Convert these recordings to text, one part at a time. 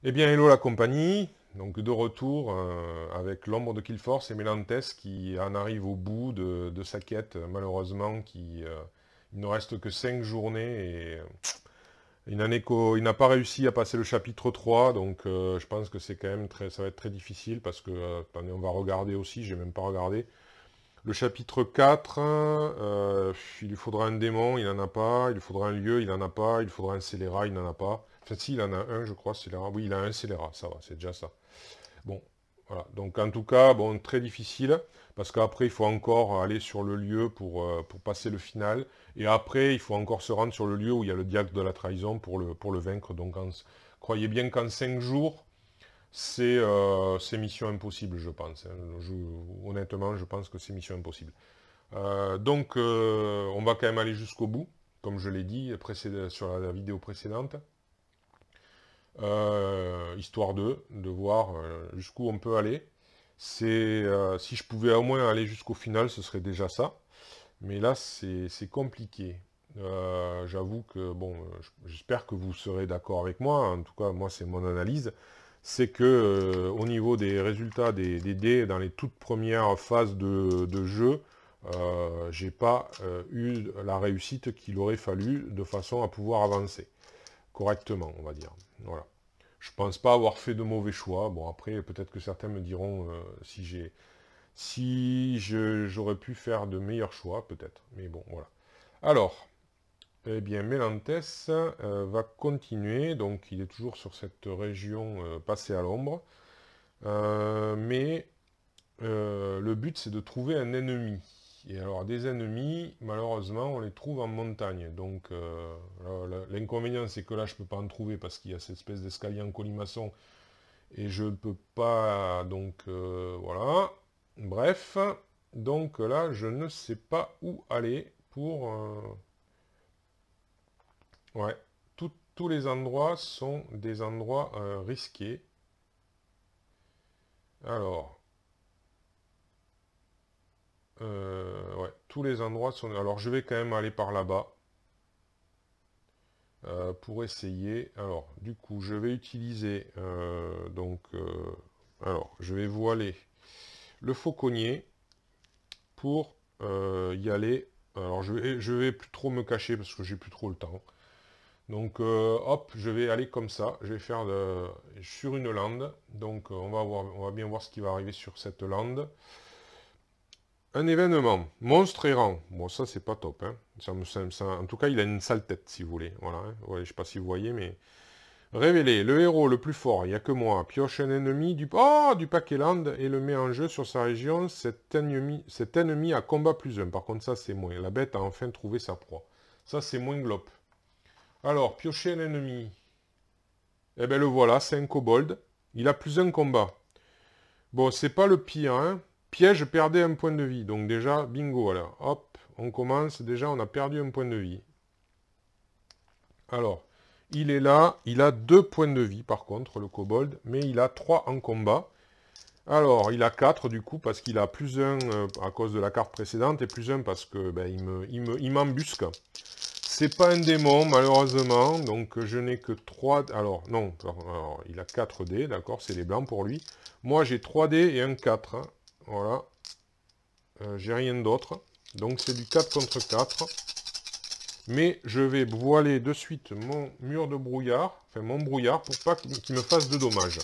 Eh bien, hello la compagnie. Donc de retour avec l'ombre de Killforce et Mélantes qui en arrive au bout de sa quête, malheureusement, il ne reste que 5 journées et il n'a pas réussi à passer le chapitre 3, donc je pense que c'est quand même ça va être très difficile parce que, attendez, on va regarder aussi, j'ai même pas regardé. Le chapitre 4, il lui faudra un démon, il n'en a pas. Il lui faudra un lieu, il n'en a pas. Il lui faudra un scélérat, il n'en a pas. Enfin, si, il en a un, je crois, scélérat. Oui, il a un scélérat, ça va, c'est déjà ça. Bon, voilà. Donc, en tout cas, bon, très difficile, parce qu'après, il faut encore aller sur le lieu pour passer le final. Et après, il faut encore se rendre sur le lieu où il y a le diacre de la trahison pour le vaincre. Donc, croyez bien qu'en 5 jours, c'est mission impossible, je pense, hein. Honnêtement, je pense que c'est mission impossible. Donc, on va quand même aller jusqu'au bout, comme je l'ai dit sur la vidéo précédente, histoire de voir jusqu'où on peut aller. Si je pouvais au moins aller jusqu'au final, ce serait déjà ça. Mais là, c'est compliqué. J'avoue que, bon, j'espère que vous serez d'accord avec moi. En tout cas, moi, c'est mon analyse. C'est que au niveau des résultats des dés dans les toutes premières phases de jeu, j'ai pas eu la réussite qu'il aurait fallu de façon à pouvoir avancer correctement, on va dire. Voilà. Je pense pas avoir fait de mauvais choix. Bon, après, peut-être que certains me diront si j'aurais pu faire de meilleurs choix, peut-être. Mais bon, voilà. Alors, eh bien, Mélantes va continuer. Donc, il est toujours sur cette région passée à l'ombre. Mais le but, c'est de trouver un ennemi. Et alors, des ennemis, malheureusement, on les trouve en montagne. Donc, l'inconvénient, c'est que là, je ne peux pas en trouver parce qu'il y a cette espèce d'escalier en colimaçon. Et je ne peux pas... Donc, voilà. Bref. Donc là, je ne sais pas où aller pour... Ouais. Tous les endroits sont des endroits risqués. Alors... ouais, tous les endroits sont... Alors, je vais quand même aller par là-bas pour essayer. Alors, du coup, je vais utiliser... alors, je vais voiler le fauconnier pour y aller. Alors, je vais plus trop me cacher parce que j'ai plus trop le temps. Donc, hop, je vais aller comme ça. Je vais faire sur une lande. Donc, on va bien voir ce qui va arriver sur cette lande. Un événement, monstre errant. Bon, ça, c'est pas top, hein. En tout cas, il a une sale tête, si vous voulez. Voilà, hein. Ouais, je sais pas si vous voyez, mais... Révélé, le héros le plus fort, il n'y a que moi. Pioche un ennemi du paquet land et le met en jeu sur sa région. Cet ennemi a combat plus un. Par contre, ça, c'est moins. La bête a enfin trouvé sa proie. Ça, c'est moins glop. Alors, piocher un ennemi. Eh ben, le voilà, c'est un kobold. Il a plus un combat. Bon, c'est pas le pire, hein. Piège, perdez un point de vie. Donc déjà, bingo, voilà. Hop, on commence. Déjà, on a perdu un point de vie. Alors, il est là. Il a 2 points de vie, par contre, le kobold. Mais il a 3 en combat. Alors, il a 4, du coup, parce qu'il a plus un à cause de la carte précédente. Et plus un parce que ben, il m'embusque. C'est pas un démon, malheureusement. Donc, je n'ai que 3... Alors, non. Alors, il a 4 dés, d'accord. C'est les blancs pour lui. Moi, j'ai 3 dés et un 4. Hein. Voilà. J'ai rien d'autre. Donc c'est du 4 contre 4. Mais je vais voiler de suite mon mur de brouillard, enfin mon brouillard, pour pas qu'il me fasse de dommages.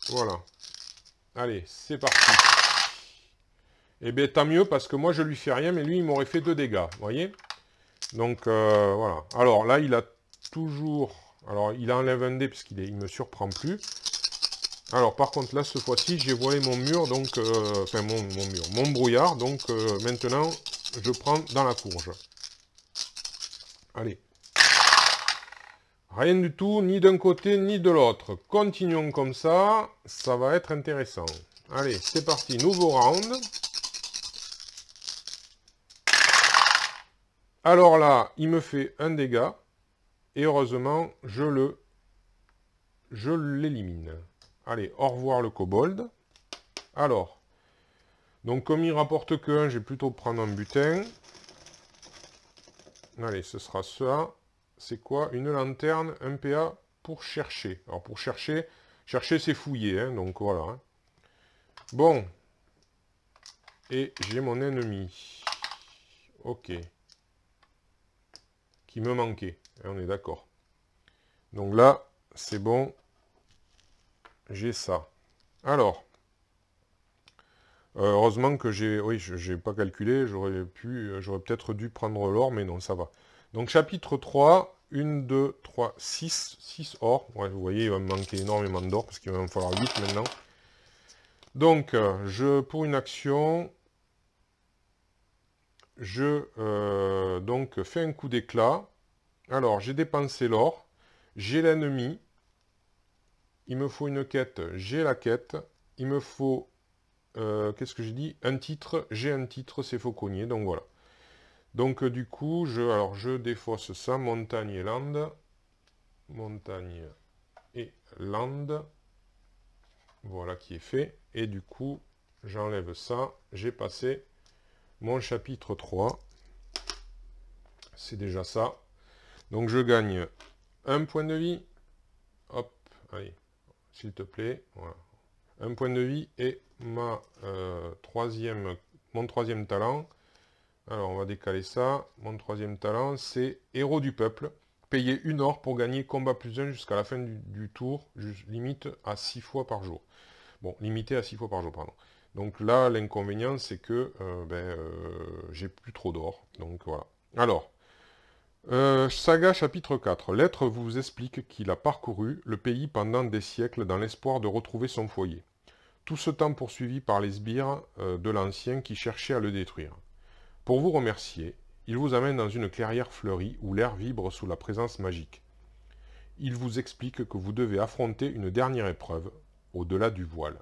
Voilà. Allez, c'est parti. Eh bien, tant mieux, parce que moi, je lui fais rien, mais lui, il m'aurait fait 2 dégâts, vous voyez. Donc, voilà. Alors, là, il a toujours... Alors, il enlève un dé, puisqu'il il me surprend plus. Alors, par contre, là, cette fois-ci, j'ai voilé mon mur, donc... enfin, mon brouillard, donc maintenant... Je prends dans la courge. Allez. Rien du tout, ni d'un côté, ni de l'autre. Continuons comme ça. Ça va être intéressant. Allez, c'est parti. Nouveau round. Alors là, il me fait un dégât. Et heureusement, je l'élimine. Allez, au revoir le kobold. Alors. Donc, comme il rapporte que 1, je vais plutôt prendre un butin. Allez, ce sera ça. c'est quoi? Une lanterne, un PA pour chercher. Alors pour chercher, c'est fouiller, hein, donc voilà. Hein. Bon. Et j'ai mon ennemi. Ok. Qui me manquait, hein, on est d'accord. Donc là, c'est bon. J'ai ça. Alors. Heureusement que j'ai... Oui, j'ai pas calculé, j'aurais peut-être dû prendre l'or, mais non, ça va. Donc chapitre 3, 1, 2, 3, 6 or. Ouais, vous voyez, il va me manquer énormément d'or, parce qu'il va me falloir 8 maintenant. Donc, pour une action, donc, fais un coup d'éclat. Alors, j'ai dépensé l'or, j'ai l'ennemi, il me faut une quête, j'ai la quête, il me faut... qu'est-ce que j'ai dit? Un titre, j'ai un titre, c'est fauconnier, donc voilà. Donc du coup, je défausse ça, montagne et land. Montagne et land. Voilà qui est fait. Et du coup, j'enlève ça. J'ai passé mon chapitre 3. C'est déjà ça. Donc je gagne un point de vie. Hop, allez, s'il te plaît. Voilà. Un point de vie et mon troisième talent. Alors, on va décaler ça. Mon troisième talent, c'est héros du peuple. Payer 1 or pour gagner combat plus 1 jusqu'à la fin du tour, limite à 6 fois par jour. Bon, limité à 6 fois par jour, pardon. Donc là, l'inconvénient, c'est que j'ai plus trop d'or. Donc voilà. Alors, saga chapitre 4. L'être vous explique qu'il a parcouru le pays pendant des siècles dans l'espoir de retrouver son foyer. Tout ce temps poursuivi par les sbires de l'ancien qui cherchaient à le détruire. Pour vous remercier, il vous amène dans une clairière fleurie où l'air vibre sous la présence magique. Il vous explique que vous devez affronter une dernière épreuve, au-delà du voile.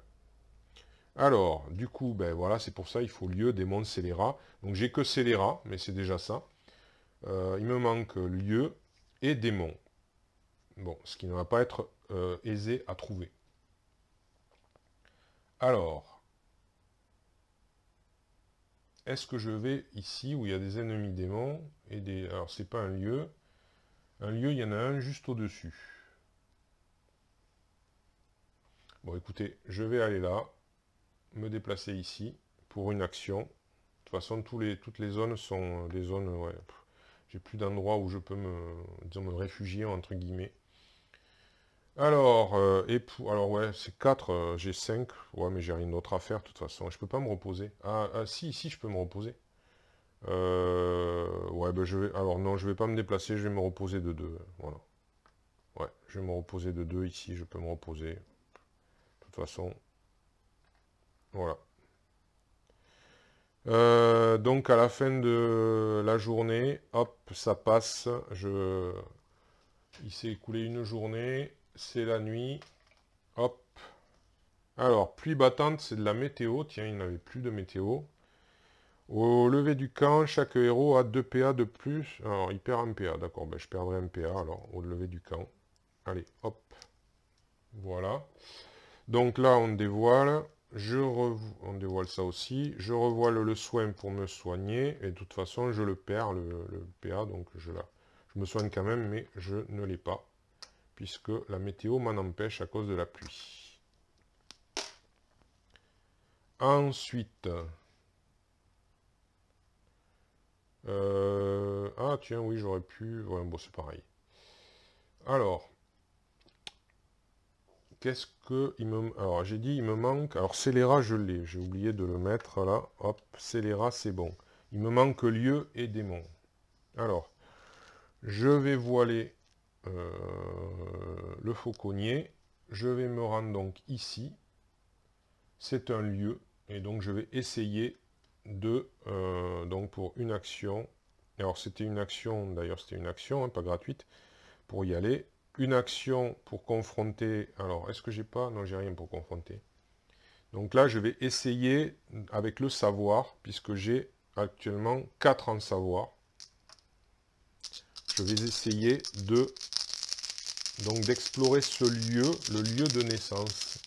Alors, du coup, ben voilà, c'est pour ça il faut lieu, démon, scélérat. Donc j'ai que scélérat, mais c'est déjà ça. Il me manque lieu et démon. Bon, ce qui ne va pas être aisé à trouver. Alors, est-ce que je vais ici où il y a des ennemis démons et des... Alors, c'est pas un lieu. Un lieu, il y en a un juste au-dessus. Bon, écoutez, je vais aller là, me déplacer ici pour une action. De toute façon, toutes les zones sont des zones... Ouais, j'ai plus d'endroits où je peux disons, me réfugier, entre guillemets. Alors, alors ouais, c'est 4, j'ai 5. Ouais, mais j'ai rien d'autre à faire, de toute façon. Je peux pas me reposer. Si, je peux me reposer. Ouais, ben je vais... Alors non, je vais pas me déplacer, je vais me reposer de 2. Voilà. Ouais, je vais me reposer de 2 ici, je peux me reposer. De toute façon, voilà. Donc à la fin de la journée, hop, ça passe. Il s'est écoulé une journée, c'est la nuit. Hop. Alors, pluie battante, c'est de la météo. Tiens, il n'avait plus de météo. Au lever du camp, chaque héros a 2 PA de plus. Alors, il perd un PA, d'accord. Ben, je perdrai un PA, alors, au lever du camp. Allez, hop. Voilà. Donc là, on dévoile. On dévoile ça aussi. Je revoile le soin pour me soigner. Et de toute façon, je le perds, le PA. Donc, je me soigne quand même, mais je ne l'ai pas. Puisque la météo m'en empêche à cause de la pluie. Ensuite... ah tiens, oui, j'aurais pu... Ouais, bon, c'est pareil. Alors, qu'est-ce que... Alors, j'ai dit, il me manque... Alors, scélérat, je l'ai. J'ai oublié de le mettre, là. Hop, scélérat, c'est bon. Il me manque lieu et démon. Alors, je vais voiler le fauconnier. Je vais me rendre donc ici. C'est un lieu. Et donc, je vais essayer de... donc, pour une action... Alors, c'était une action... D'ailleurs, c'était une action, hein, pas gratuite. Pour y aller. Une action pour confronter... Alors, est-ce que j'ai pas... Non, j'ai rien pour confronter. Donc là, je vais essayer avec le savoir, puisque j'ai actuellement 4 en savoir. Je vais essayer d'explorer ce lieu, le lieu de naissance.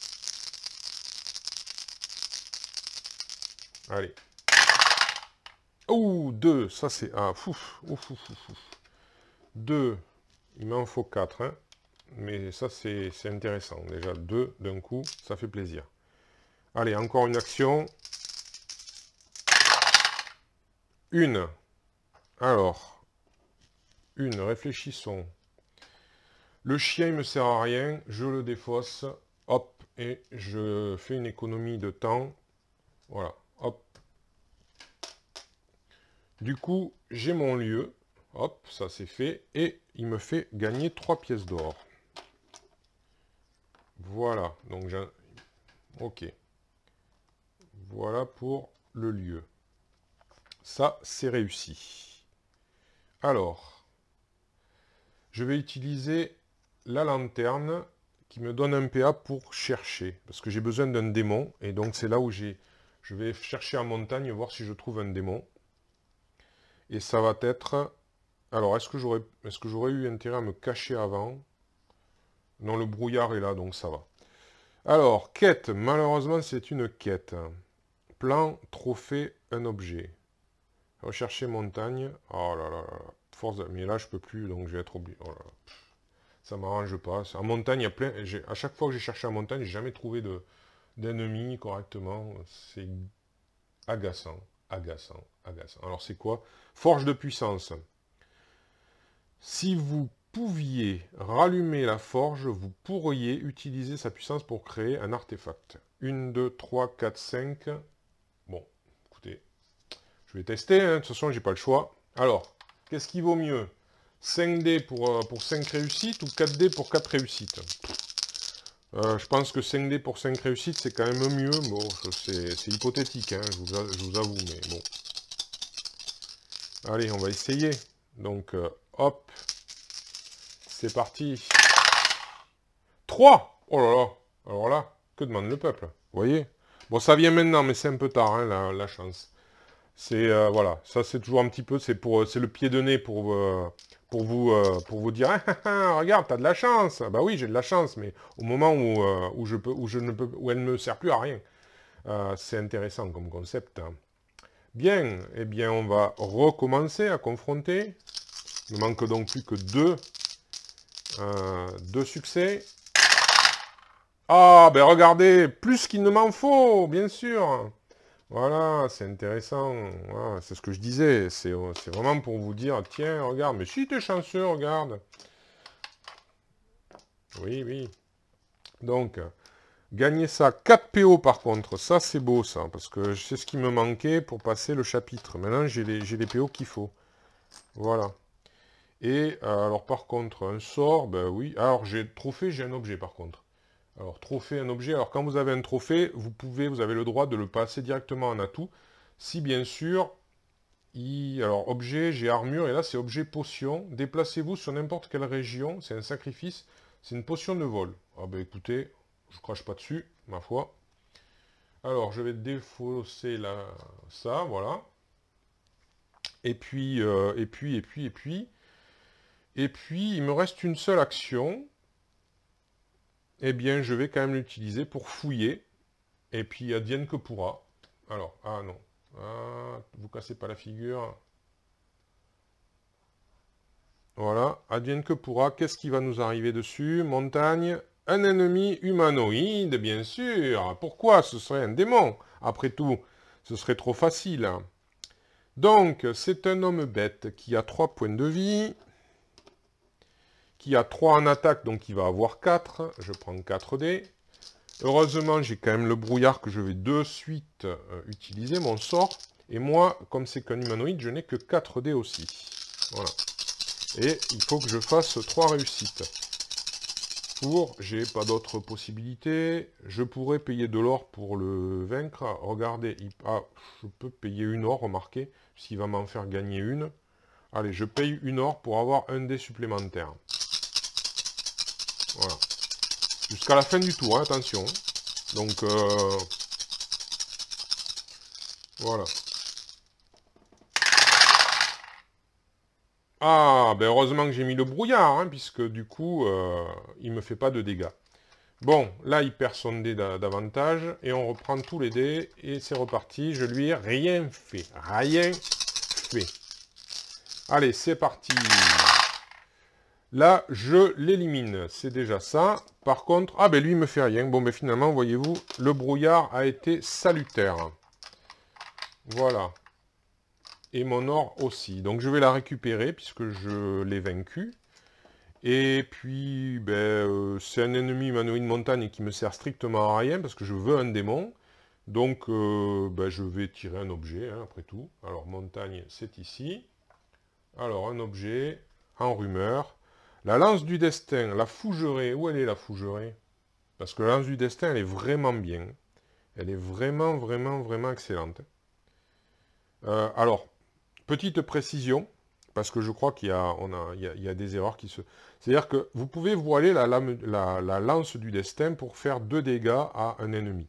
Allez. Oh, 2, ça c'est... Ah, 2. Il m'en faut 4, hein. Mais ça, c'est intéressant. Déjà, 2 d'un coup, ça fait plaisir. Allez, encore une action. Une. Alors, réfléchissons. Le chien, il me sert à rien. Je le défausse. Hop, et je fais une économie de temps. Voilà, hop. Du coup, j'ai mon lieu. Hop, ça c'est fait. Et il me fait gagner 3 pièces d'or. Voilà, donc j'ai... Ok. Voilà pour le lieu. Ça, c'est réussi. Alors, je vais utiliser la lanterne qui me donne un PA pour chercher. Parce que j'ai besoin d'un démon. Et donc, c'est là où je vais chercher en montagne, voir si je trouve un démon. Et ça va être... Alors, est-ce que j'aurais eu intérêt à me cacher avant? Non, le brouillard est là, donc ça va. Alors, quête. Malheureusement, c'est une quête. Plan, trophée, un objet. Rechercher montagne. Oh là là là. Force de... Mais là, je peux plus, donc je vais être obligé. Oh là là. Ça m'arrange pas. En montagne, il y a plein... À chaque fois que j'ai cherché en montagne, j'ai jamais trouvé d'ennemis correctement. C'est agaçant. Agaçant. Agaçant. Alors, c'est quoi? Forge de puissance. Si vous pouviez rallumer la forge, vous pourriez utiliser sa puissance pour créer un artefact. 1, 2, 3, 4, 5. Bon, écoutez, je vais tester, hein. De toute façon, j'ai pas le choix. Alors, qu'est-ce qui vaut mieux? 5D pour 5 réussites ou 4D pour 4 réussites? Je pense que 5D pour 5 réussites, c'est quand même mieux. Bon, c'est hypothétique, hein, je vous avoue, mais bon. Allez, on va essayer. Donc, hop. C'est parti. 3! Oh là là. Alors là, que demande le peuple? Vous voyez? Bon, ça vient maintenant, mais c'est un peu tard, hein, la chance. C'est, voilà, ça c'est toujours un petit peu, c'est le pied de nez pour vous dire, ah, regarde, t'as de la chance. Bah oui, j'ai de la chance, mais au moment où elle ne me sert plus à rien. C'est intéressant comme concept, hein. Bien, eh bien, on va recommencer à confronter. Il ne manque donc plus que 2 succès. Ah, ben regardez, plus qu'il ne m'en faut, bien sûr. Voilà, c'est intéressant. Voilà, c'est ce que je disais. C'est vraiment pour vous dire, tiens, regarde, mais si t'es chanceux, regarde. Oui, oui. Donc, gagner ça. 4 PO par contre, ça c'est beau ça, parce que c'est ce qui me manquait pour passer le chapitre. Maintenant, j'ai les PO qu'il faut. Voilà. Et alors par contre, un sort, ben oui. Alors j'ai trophée, j'ai un objet par contre. Alors trophée, un objet. Alors quand vous avez un trophée, vous avez le droit de le passer directement en atout. Si bien sûr, alors objet, j'ai armure, et là c'est objet potion. Déplacez-vous sur n'importe quelle région, c'est un sacrifice. C'est une potion de vol. Ah ben écoutez, je crache pas dessus, ma foi. Alors je vais défausser ça, voilà. Et puis, il me reste une seule action. Eh bien, je vais quand même l'utiliser pour fouiller. Et puis, advienne que pourra. Alors, ah non. Ah, vous cassez pas la figure. Voilà, advienne que pourra. Qu'est-ce qui va nous arriver dessus? Montagne. Un ennemi humanoïde, bien sûr. Pourquoi? Ce serait un démon. Après tout, ce serait trop facile. Donc, c'est un homme bête qui a 3 points de vie. Qui a 3 en attaque, donc il va avoir 4. Je prends 4 dés. Heureusement, j'ai quand même le brouillard que je vais de suite utiliser, mon sort. Et moi, comme c'est qu'un humanoïde, je n'ai que 4 dés aussi. Voilà. Et il faut que je fasse 3 réussites. J'ai pas d'autres possibilités. Je pourrais payer de l'or pour le vaincre. Regardez, je peux payer 1 or, remarquez, puisqu'il va m'en faire gagner 1. Allez, je paye 1 or pour avoir 1 dé supplémentaire. Voilà. Jusqu'à la fin du tour, hein, attention. Donc, voilà. Ah, ben heureusement que j'ai mis le brouillard, hein, puisque du coup, il me fait pas de dégâts. Bon, là, il perd son dé d'avantage, et on reprend tous les dés, et c'est reparti. Je lui ai rien fait. Rien fait. Allez, c'est parti. Là, je l'élimine. C'est déjà ça. Par contre, ah ben lui, il me fait rien. Bon, ben finalement, voyez-vous, le brouillard a été salutaire. Voilà. Et mon or aussi. Donc, je vais la récupérer puisque je l'ai vaincu. Et puis, ben, c'est un ennemi humanoïde montagne qui me sert strictement à rien parce que je veux un démon. Donc, ben, je vais tirer un objet, hein, après tout. Alors, montagne, c'est ici. Alors, un objet, en rumeur. La lance du destin, la fougerée. Où elle est, la fougerée? Parce que la lance du destin, elle est vraiment bien. Elle est vraiment, vraiment, vraiment excellente. Alors, petite précision, parce que je crois qu'il y a, il y a des erreurs qui se... C'est-à-dire que vous pouvez voiler la lance du destin pour faire 2 dégâts à un ennemi.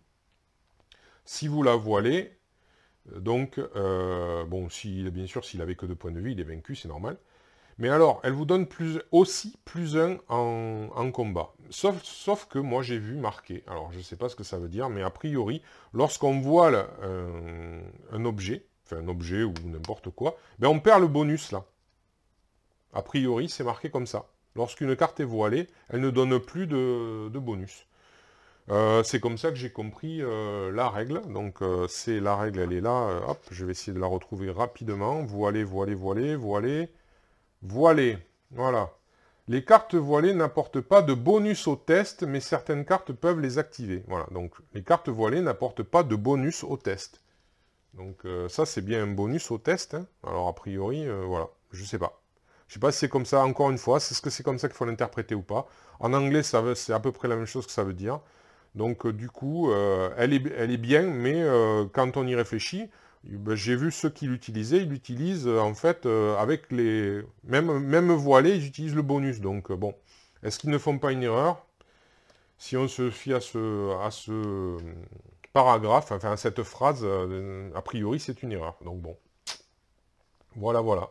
Si vous la voilez, donc, bon, bien sûr, s'il avait que 2 points de vie, il est vaincu, c'est normal. Mais alors, elle vous donne aussi plus 1 en combat. Sauf que moi, j'ai vu marqué, alors je ne sais pas ce que ça veut dire, mais a priori, lorsqu'on voile un objet, enfin un objet ou n'importe quoi, ben on perd le bonus là. A priori, c'est marqué comme ça. Lorsqu'une carte est voilée, elle ne donne plus de bonus. C'est comme ça que j'ai compris la règle. Donc, c'est la règle, elle est là. Hop, je vais essayer de la retrouver rapidement. Voiler, voiler, voiler, voiler. Voiler. Voilà. Les cartes voilées n'apportent pas de bonus au test, mais certaines cartes peuvent les activer. Voilà. Donc, les cartes voilées n'apportent pas de bonus au test. Donc, ça, c'est bien un bonus au test. Hein. Alors, a priori, voilà. Je sais pas. Je sais pas si c'est comme ça, encore une fois, est-ce que c'est comme ça qu'il faut l'interpréter ou pas. En anglais, c'est à peu près la même chose que ça veut dire. Donc, du coup, elle est bien, mais quand on y réfléchit, ben, j'ai vu ceux qui l'utilisaient, ils l'utilisent en fait avec les... Même voilés, ils utilisent le bonus. Donc, bon, est-ce qu'ils ne font pas une erreur? Si on se fie à ce paragraphe, enfin à cette phrase, a priori, c'est une erreur. Donc, bon. Voilà, voilà.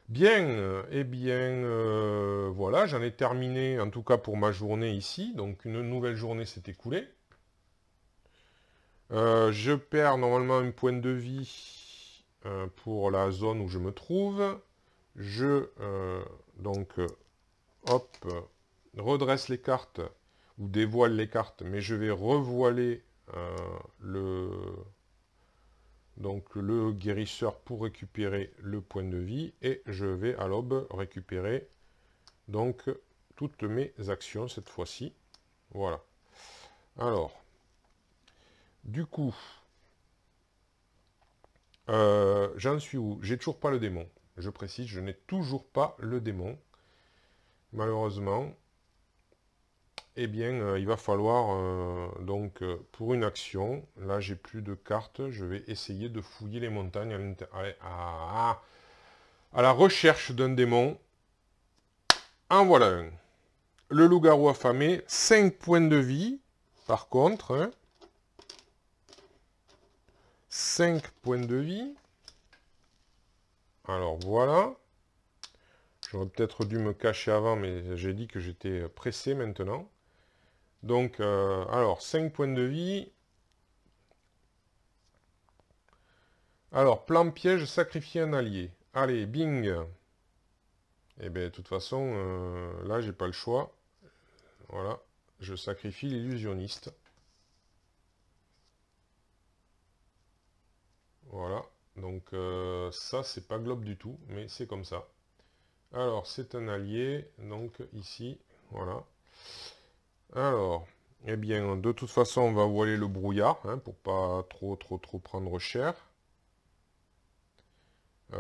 Bien, eh bien, voilà, j'en ai terminé, en tout cas pour ma journée ici. Donc, une nouvelle journée s'est écoulée. Je perds normalement un point de vie pour la zone où je me trouve. Je, hop, redresse les cartes, ou dévoile les cartes, mais je vais revoiler le guérisseur pour récupérer le point de vie, et je vais à l'aube récupérer donc toutes mes actions cette fois-ci. Voilà. Alors, du coup, j'en suis où? J'ai toujours pas le démon. Je précise, je n'ai toujours pas le démon. Malheureusement. Eh bien, il va falloir, pour une action, là j'ai plus de cartes, je vais essayer de fouiller les montagnes à la recherche d'un démon. En voilà un. Le loup-garou affamé, 5 points de vie, par contre. Hein, 5 points de vie. Alors voilà. J'aurais peut-être dû me cacher avant, mais j'ai dit que j'étais pressé maintenant. Donc, alors, 5 points de vie. Alors, plan piège, sacrifier un allié. Allez, bing. Eh bien, de toute façon, là, j'ai pas le choix. Voilà, je sacrifie l'illusionniste. Voilà, donc ça, c'est pas globe du tout, mais c'est comme ça. Alors, c'est un allié, donc ici, voilà. Alors, eh bien, de toute façon, on va voiler le brouillard, hein, pour pas trop prendre cher.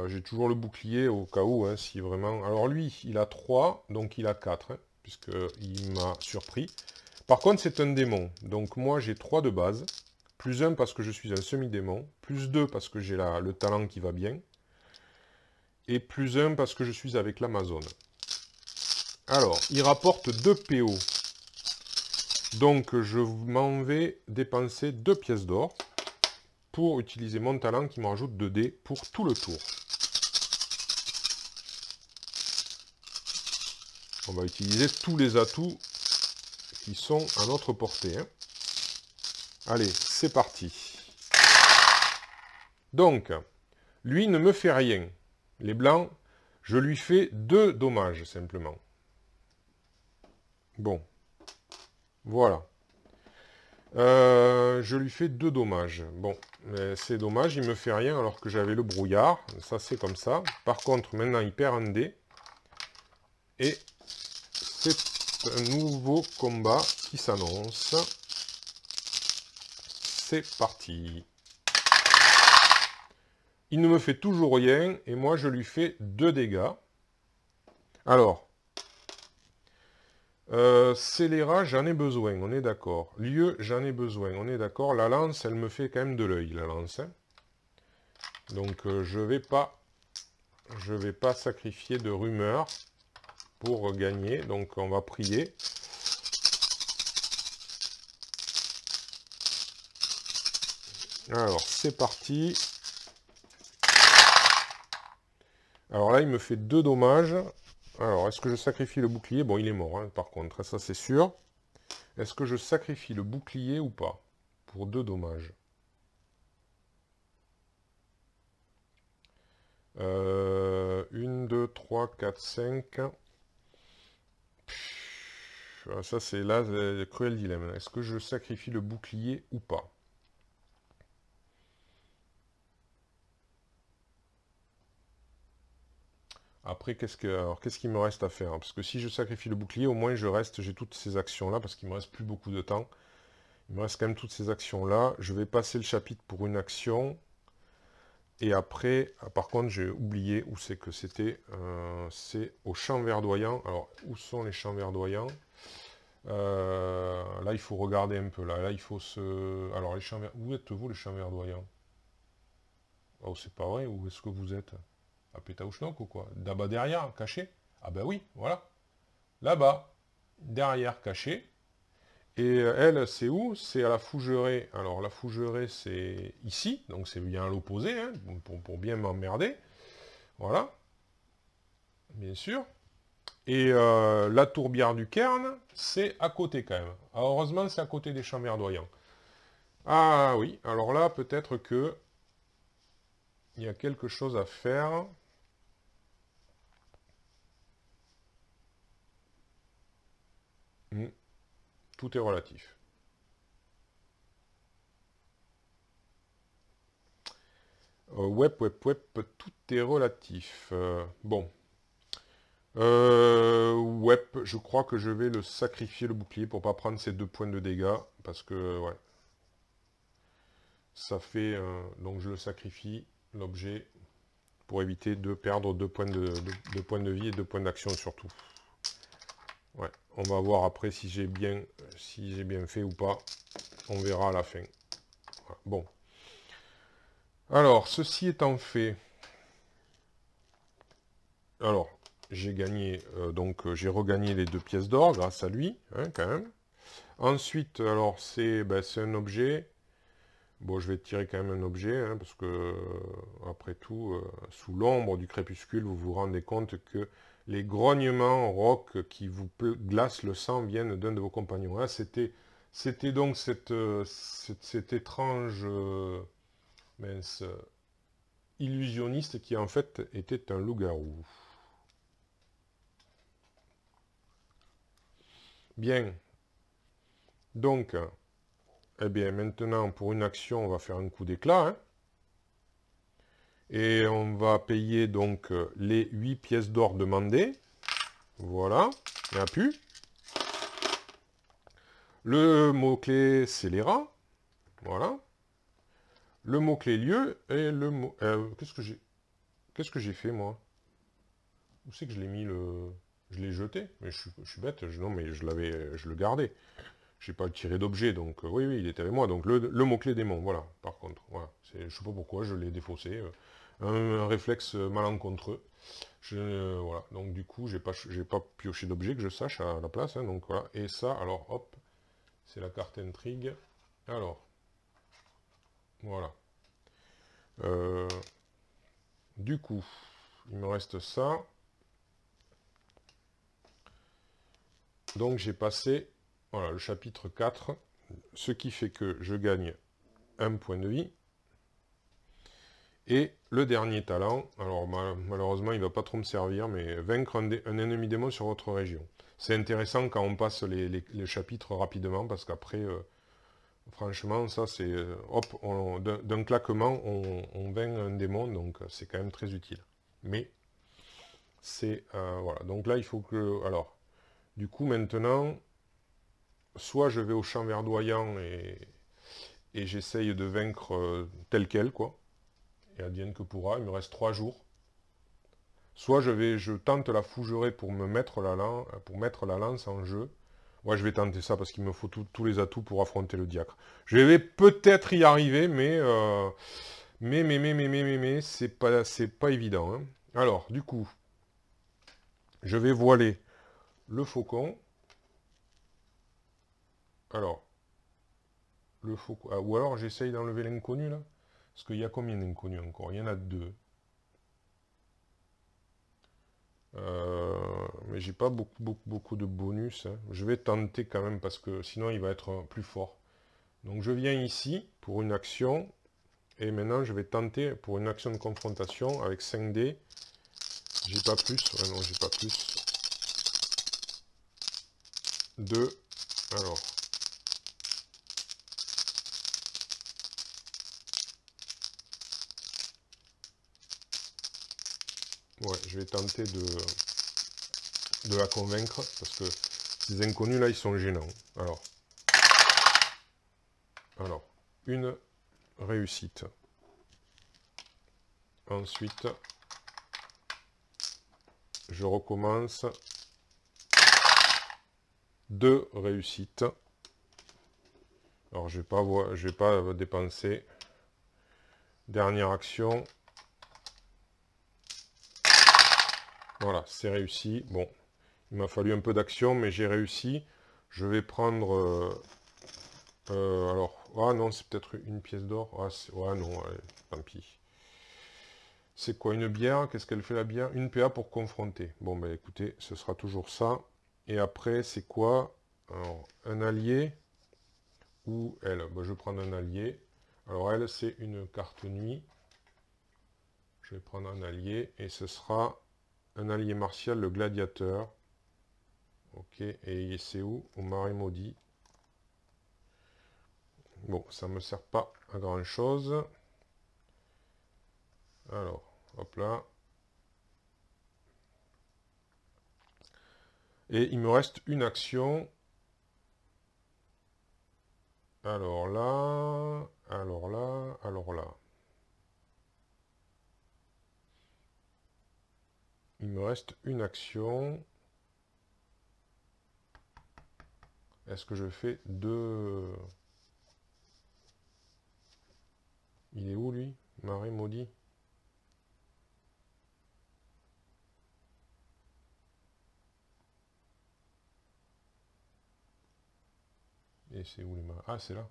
J'ai toujours le bouclier au cas où, hein, si vraiment... Alors lui, il a 3, donc il a 4, hein, puisqu'il m'a surpris. Par contre, c'est un démon, donc moi j'ai 3 de base, plus 1 parce que je suis un semi-démon, plus 2 parce que j'ai le talent qui va bien, et plus 1 parce que je suis avec l'Amazone. Alors, il rapporte 2 PO. Donc, je m'en vais dépenser 2 pièces d'or pour utiliser mon talent qui me rajoute 2 dés pour tout le tour. On va utiliser tous les atouts qui sont à notre portée. Hein. Allez, c'est parti. Donc, lui ne me fait rien. Les blancs, je lui fais 2 dommages, simplement. Bon, voilà. Je lui fais 2 dommages. Bon, c'est dommage, il me fait rien alors que j'avais le brouillard. Ça, c'est comme ça. Par contre, maintenant, il perd un dé. Et c'est un nouveau combat qui s'annonce. C'est parti. Il ne me fait toujours rien et moi, je lui fais 2 dégâts. Alors, scélérat, j'en ai besoin, on est d'accord. Lieu, j'en ai besoin, on est d'accord. La lance, elle me fait quand même de l'œil, la lance. Hein. Donc, je vais pas sacrifier de rumeur pour gagner. Donc, on va prier. Alors, c'est parti. Alors là, il me fait 2 dommages. Alors, est-ce que je sacrifie le bouclier? Bon, il est mort, hein, par contre, ça c'est sûr. Est-ce que je sacrifie le bouclier ou pas? Pour 2 dommages. 1, 2, 3, 4, 5. Ça c'est là le cruel dilemme. Est-ce que je sacrifie le bouclier ou pas? Après, qu'est-ce qu'il me reste à faire? Parce que si je sacrifie le bouclier, au moins j'ai toutes ces actions-là, parce qu'il me reste plus beaucoup de temps. Il me reste quand même toutes ces actions-là. Je vais passer le chapitre pour une action. Et après, par contre, j'ai oublié où c'est que c'était. C'est au champ verdoyant. Alors, où sont les champs verdoyants? Là, il faut regarder un peu. Là, il faut se... Alors, les champs verdoyants... Où êtes-vous, les champs verdoyants? Oh, c'est pas vrai. Où est-ce que vous êtes? À Pétaouchnok ou quoi? Là-bas derrière, caché? Ah ben oui, voilà. Là-bas, derrière, caché. Et elle, c'est où? C'est à la Fougerée. Alors, la Fougerée, c'est ici. Donc, c'est bien à l'opposé, hein, pour bien m'emmerder. Voilà. Bien sûr. Et la tourbière du Cairn, c'est à côté quand même. Alors, heureusement, c'est à côté des champs verdoyants. Ah oui, alors là, peut-être que il y a quelque chose à faire. Tout est relatif. Web, tout est relatif. Bon. Web, je crois que je vais le sacrifier le bouclier pour pas prendre ces 2 points de dégâts. Parce que, ouais. Ça fait... donc je le sacrifie, l'objet, pour éviter de perdre 2 points points de vie et 2 points d'action surtout. Ouais. On va voir après si j'ai bien fait ou pas. On verra à la fin. Voilà. Bon. Alors, ceci étant fait... Alors, j'ai gagné, j'ai regagné les 2 pièces d'or grâce à lui, hein, quand même. Ensuite, alors, c'est un objet. Bon, je vais tirer quand même un objet, hein, parce que, après tout, sous l'ombre du crépuscule, vous vous rendez compte que les grognements rocs qui vous glacent le sang viennent d'un de vos compagnons. Hein, c'était donc cet étrange mince, illusionniste qui, en fait, était un loup-garou. Bien. Donc, eh bien, maintenant, pour une action, on va faire un coup d'éclat. Hein, et on va payer donc les 8 pièces d'or demandées. Voilà, il n'y en a plus. Le mot-clé scélérat. Voilà. Le mot-clé lieu et le mot... Qu'est-ce que j'ai fait, moi? Où c'est que je l'ai mis le... Je l'ai jeté? Mais je suis bête. Non, mais je le gardais. Je n'ai pas tiré d'objet, donc oui, il était avec moi. Donc le mot-clé démon, voilà, par contre. Voilà. Je ne sais pas pourquoi, je l'ai défaussé. Un réflexe malencontreux. Voilà, donc du coup, j'ai pas pioché d'objet que je sache à la place. Hein, donc voilà, et ça, alors hop, c'est la carte intrigue. Alors, voilà. Du coup, il me reste ça. Donc j'ai passé, voilà, le chapitre 4, ce qui fait que je gagne un point de vie. Et le dernier talent, alors malheureusement il ne va pas trop me servir, mais vaincre un ennemi démon sur votre région. c'est intéressant quand on passe les chapitres rapidement, parce qu'après, franchement, ça c'est... hop, d'un claquement, on vainc un démon, donc c'est quand même très utile. Mais, c'est... voilà, donc là, il faut que... Alors, du coup, maintenant, soit je vais au champ verdoyant et j'essaye de vaincre tel quel, quoi. Et advienne que pourra, il me reste 3 jours. Soit je tente la fougerée pour mettre la lance en jeu. Ouais, je vais tenter ça parce qu'il me faut tous les atouts pour affronter le diacre. Je vais peut-être y arriver, mais c'est pas évident, hein. Alors, du coup, je vais voiler le faucon. Alors, le faucon... Ah, ou alors j'essaye d'enlever l'inconnu, là. Parce qu'il y a combien d'inconnus encore? Il y en a 2. Mais j'ai pas beaucoup de bonus, hein. Je vais tenter quand même parce que sinon il va être plus fort. Donc je viens ici pour une action. Et maintenant je vais tenter pour une action de confrontation avec 5 dés. J'ai pas plus. Ouais, non, j'ai pas plus. 2. Alors. Ouais, je vais tenter de la convaincre parce que ces inconnus là ils sont gênants. Alors, une réussite. Ensuite, je recommence. 2 réussites. Alors, je vais pas dépenser. Dernière action. Voilà, c'est réussi. Bon, il m'a fallu un peu d'action, mais j'ai réussi. Je vais prendre... alors, ah non, c'est peut-être une pièce d'or. Ah non, allez, tant pis. C'est quoi une bière? Qu'est-ce qu'elle fait la bière? Une PA pour confronter. Bon, ben écoutez, ce sera toujours ça. Et après, c'est quoi? Alors, un allié ou elle? Ben, je vais prendre un allié. Alors, elle, c'est une carte nuit. Je vais prendre un allié et ce sera un allié martial, le gladiateur. Ok, et c'est où? Au marais maudit. Bon, ça ne me sert pas à grand chose. Alors, hop là. Et il me reste une action. Alors là, alors là, alors là. Il me reste une action. Est-ce que je fais 2... Il est où lui? Marais maudit. Et c'est où les marais? Ah, c'est là.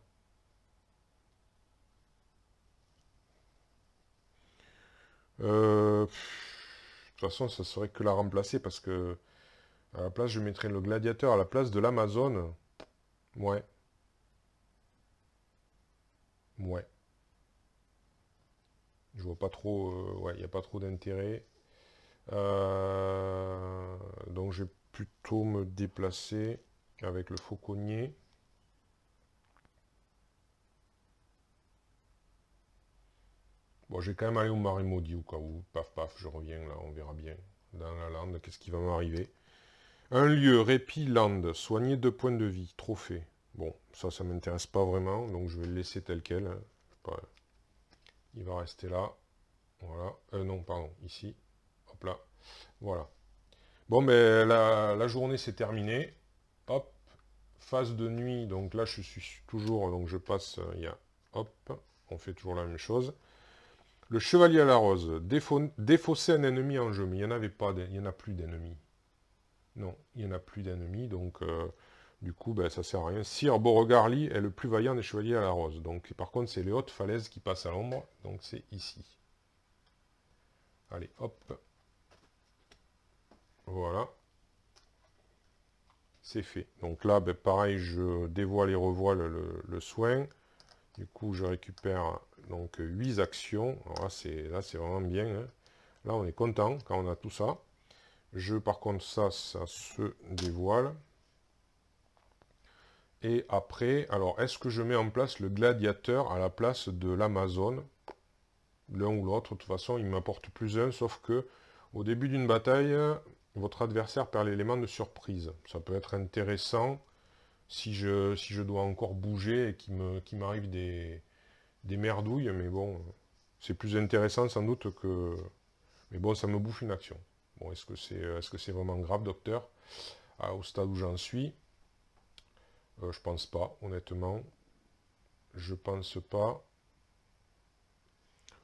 De toute façon, ça serait que la remplacer parce que à la place, je mettrais le gladiateur à la place de l'Amazone. Ouais. Ouais. Je vois pas trop... ouais, il n'y a pas trop d'intérêt. Donc, je vais plutôt me déplacer avec le fauconnier. Bon, je vais quand même aller au marais maudit au cas où. Paf, paf, je reviens là, on verra bien. Dans la lande, qu'est-ce qui va m'arriver? Un lieu, répit, lande, soigner 2 points de vie, trophée. Bon, ça m'intéresse pas vraiment, donc je vais le laisser tel quel, hein. Il va rester là. Voilà. Non, pardon, ici. Hop là. Voilà. Bon, mais la journée s'est terminée. Hop. Phase de nuit, donc là je suis toujours, donc je passe, il y a, hop, on fait toujours la même chose. Le chevalier à la rose, défausser un ennemi en jeu, mais il n'y en avait pas, il n'y en a plus d'ennemis. Non, il n'y en a plus d'ennemis, donc du coup, ben, ça sert à rien. Sire Beauregard-Lee est le plus vaillant des chevaliers à la rose. Donc par contre, c'est les hautes falaises qui passent à l'ombre, donc c'est ici. Allez, hop. Voilà. C'est fait. Donc là, ben, pareil, je dévoile et revoile le soin. Du coup, je récupère donc 8 actions. Alors là, c'est vraiment bien, hein. Là, on est content quand on a tout ça. Par contre, ça se dévoile. Et après, alors, est-ce que je mets en place le gladiateur à la place de l'Amazone? L'un ou l'autre, de toute façon, il m'apporte plus un, sauf que au début d'une bataille, votre adversaire perd l'élément de surprise. Ça peut être intéressant si je dois encore bouger et qu'il m'arrive des merdouilles, mais bon, c'est plus intéressant sans doute que... Mais bon, ça me bouffe une action. Bon, est-ce que c'est vraiment grave, docteur? Au stade où j'en suis, je pense pas, honnêtement. Je pense pas.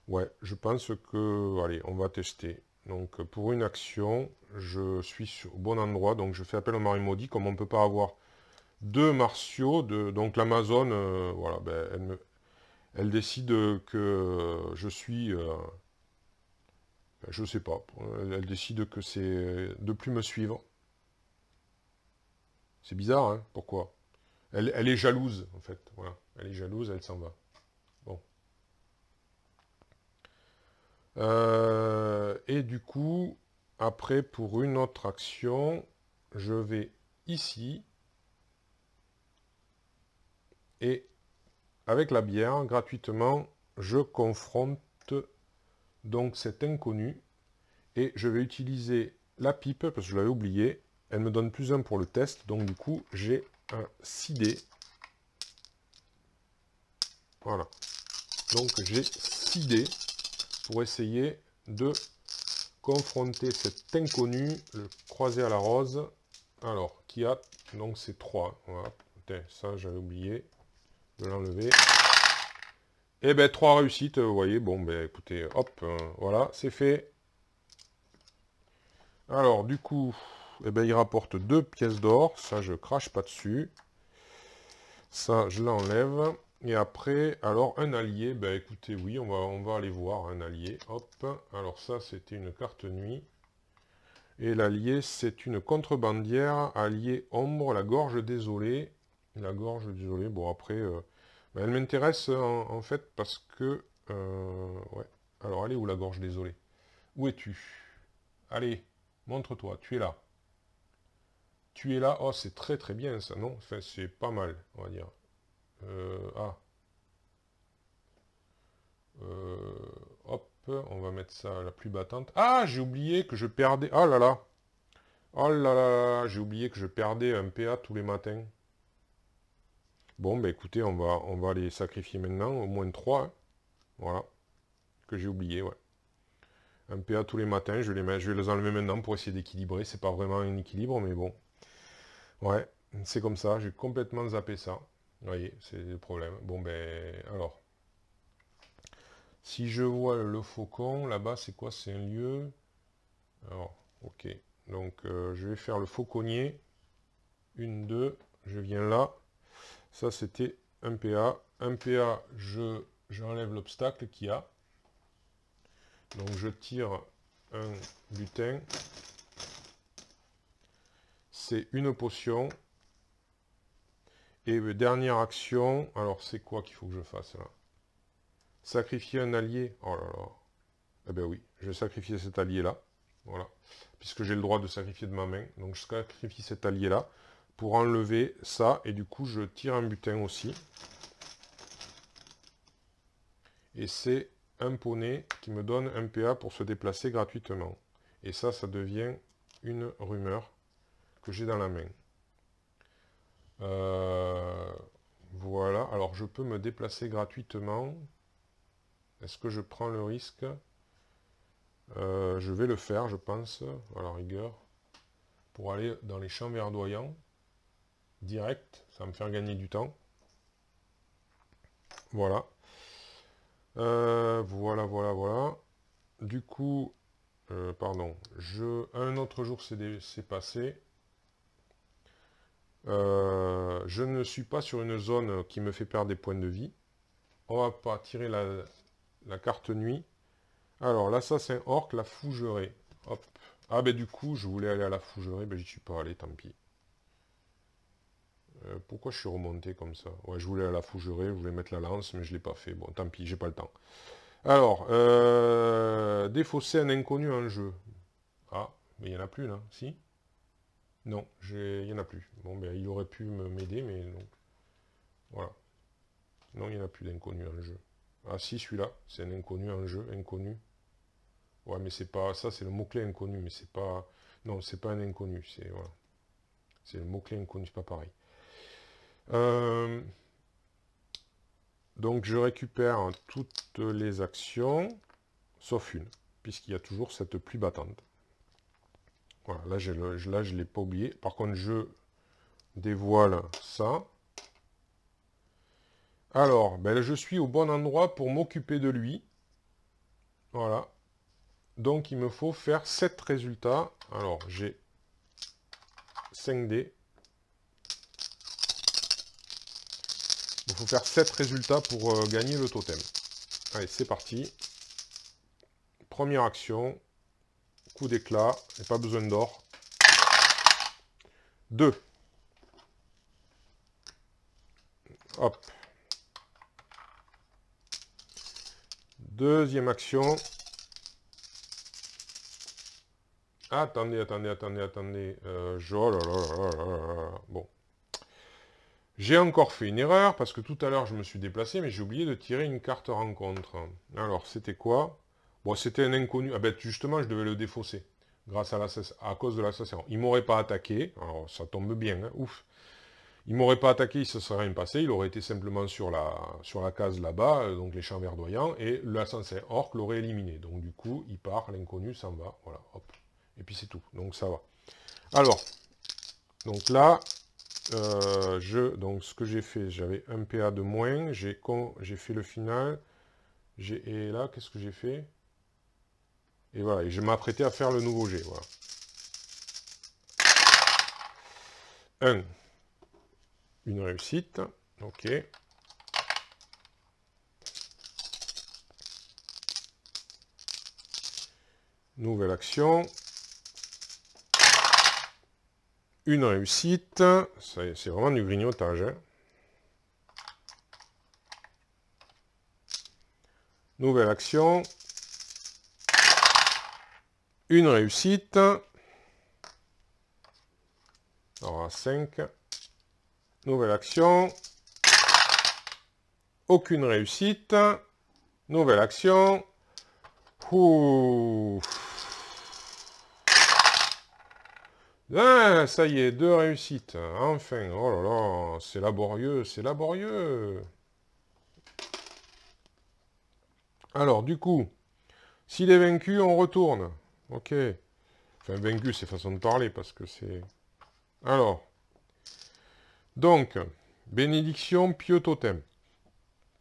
Ouais, je pense que... Allez, on va tester. Donc, pour une action, je suis au bon endroit, donc je fais appel au mari maudit. Comme on ne peut pas avoir deux martiaux, donc l'Amazone, voilà, ben, elle décide que je suis... je sais pas. Elle décide que c'est de plus me suivre. C'est bizarre, hein? Pourquoi? Elle est jalouse, en fait. Voilà. Elle est jalouse, elle s'en va. Bon. Et du coup, après, pour une autre action, je vais ici. Et avec la bière, gratuitement, je confronte donc cet inconnu. Et je vais utiliser la pipe, parce que je l'avais oublié. Elle me donne plus un pour le test. Donc du coup, j'ai un 6 dés. Voilà. Donc j'ai 6 dés pour essayer de confronter cet inconnu, le croisé à la rose. Alors, qui a... Donc c'est 3. Voilà. Ça, j'avais oublié de l'enlever. Et ben 3 réussites, vous voyez. Bon, ben écoutez, hop, voilà, c'est fait. Alors, du coup, eh ben, il rapporte 2 pièces d'or. Ça, je crache pas dessus. Ça, je l'enlève. Et après, alors, un allié. Ben, écoutez, oui, on va aller voir un allié. Hop. Alors, ça, c'était une carte nuit. Et l'allié, c'est une contrebandière. Allié ombre, la gorge désolée. La gorge désolée. Bon, après, ben, elle m'intéresse en fait parce que... ouais. Alors, elle est où la gorge désolée? Où es-tu? Allez, montre-toi, tu es là. Tu es là. Oh, c'est très très bien ça, non? Enfin, c'est pas mal, on va dire. Ah. Hop, on va mettre ça à la plus battante. Ah, j'ai oublié que je perdais... Oh là là. Oh là là, j'ai oublié que je perdais un PA tous les matins. Bon, bah écoutez, on va les sacrifier maintenant, au moins 3. Hein. Voilà. Que j'ai oublié, ouais. Un PA tous les matins, je vais les enlever maintenant pour essayer d'équilibrer. C'est pas vraiment un équilibre, mais bon. Ouais, c'est comme ça, j'ai complètement zappé ça. Vous voyez, c'est le problème. Bon, ben, alors. Si je vois le faucon, là-bas, c'est quoi? C'est un lieu. Alors, ok. Donc, je vais faire le fauconnier. 1, 2, je viens là. Ça, c'était un PA. Un PA, j'enlève l'obstacle qu'il y a. Donc, je tire un butin. C'est une potion. Et dernière action, alors c'est quoi qu'il faut que je fasse là? Sacrifier un allié. Oh là là. Eh bien oui, je vais sacrifier cet allié-là. Voilà. Puisque j'ai le droit de sacrifier de ma main. Donc je sacrifie cet allié-là pour enlever ça. Et du coup, je tire un butin aussi. Et c'est un poney qui me donne un PA pour se déplacer gratuitement. Et ça devient une rumeur que j'ai dans la main. Voilà. Alors, je peux me déplacer gratuitement. Est-ce que je prends le risque? Je vais le faire, je pense, à la rigueur, pour aller dans les champs verdoyants, direct, ça va me faire gagner du temps. Voilà. Voilà. Du coup, pardon, un autre jour s'est passé. Je ne suis pas sur une zone qui me fait perdre des points de vie. On va pas tirer la carte nuit. Alors, l'assassin orc, la fougerée. Hop. Ah, ben du coup, je voulais aller à la fougerée, ben j'y suis pas allé, tant pis. Pourquoi je suis remonté comme ça? Ouais, je voulais aller à la fougerée, je voulais mettre la lance, mais je l'ai pas fait. Bon, tant pis, j'ai pas le temps. Alors, défausser un inconnu en jeu. Ah, Mais il n'y en a plus là, si? Non, il n'y en a plus. Bon, ben il aurait pu m'aider, mais non. Voilà. Non, il n'y en a plus d'inconnu en jeu. Ah si, celui-là, c'est un inconnu en jeu, inconnu. Ouais, mais c'est pas... Ça, c'est le mot-clé inconnu, mais c'est pas... Non, c'est pas un inconnu, c'est... Voilà. C'est le mot-clé inconnu, c'est pas pareil. Donc, je récupère toutes les actions, sauf une, puisqu'il y a toujours cette pluie battante. Voilà, là, je ne l'ai pas oublié. Par contre, je dévoile ça. Alors, ben, je suis au bon endroit pour m'occuper de lui. Voilà. Donc, il me faut faire 7 résultats. Alors, j'ai 5 dés. Il faut faire 7 résultats pour gagner le totem. Allez, c'est parti. Première action. Coup d'éclat. Et pas besoin d'or. 2. Hop. Deuxième action. Attendez. Oh là là. Bon. J'ai encore fait une erreur, parce que tout à l'heure, je me suis déplacé, mais j'ai oublié de tirer une carte rencontre. Alors, c'était quoi? Bon, c'était un inconnu. Ah ben, justement, je devais le défausser, grâce à cause de l'assassin. Il m'aurait pas attaqué. Alors, ça tombe bien, hein, ouf. Il m'aurait pas attaqué, il se serait rien passé. Il aurait été simplement sur la case là-bas, donc les champs verdoyants, et l'assassin orc l'aurait éliminé. Donc, du coup, il part, l'inconnu s'en va. Voilà, hop. Et puis, c'est tout. Donc, ça va. Alors, donc là... donc ce que j'ai fait, j'avais un PA de moins, j'ai fait le final, et là, qu'est-ce que j'ai fait? Et voilà, et je m'apprêtais à faire le nouveau jet, voilà. 1. Une réussite, ok. Nouvelle action. Une réussite, c'est vraiment du grignotage, hein. Nouvelle action. Une réussite. Alors à 5. Nouvelle action. Aucune réussite. Nouvelle action. Ouh. Ah, ça y est, 2 réussites. Enfin, oh là là, c'est laborieux, c'est laborieux. Alors, du coup, s'il est vaincu, on retourne. Ok. Enfin, vaincu, c'est façon de parler, parce que c'est... Alors. Donc, bénédiction, pieux totem.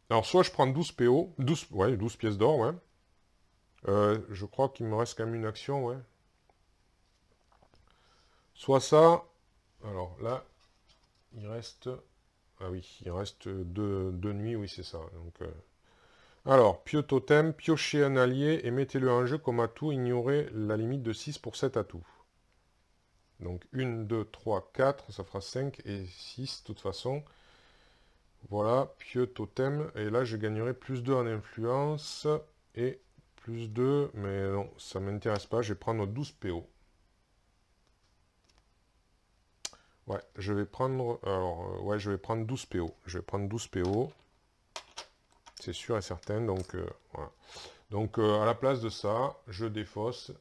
Alors, soit je prends 12 PO, 12 pièces d'or, ouais. Je crois qu'il me reste quand même une action, ouais. Soit ça. Alors, là, il reste... Ah oui, il reste deux nuits, oui, c'est ça. Donc... Alors, pieux totem, piochez un allié et mettez-le en jeu comme atout, ignorez la limite de 6 pour 7 atouts. Donc 1, 2, 3, 4, ça fera 5 et 6 de toute façon. Voilà, pieux totem, et là je gagnerai plus 2 en influence, et plus 2, mais non, ça ne m'intéresse pas, je vais prendre 12 PO. Ouais, je vais prendre, alors, ouais, je vais prendre 12 PO, je vais prendre 12 PO. C'est sûr et certain, donc voilà. Donc à la place de ça, je défausse,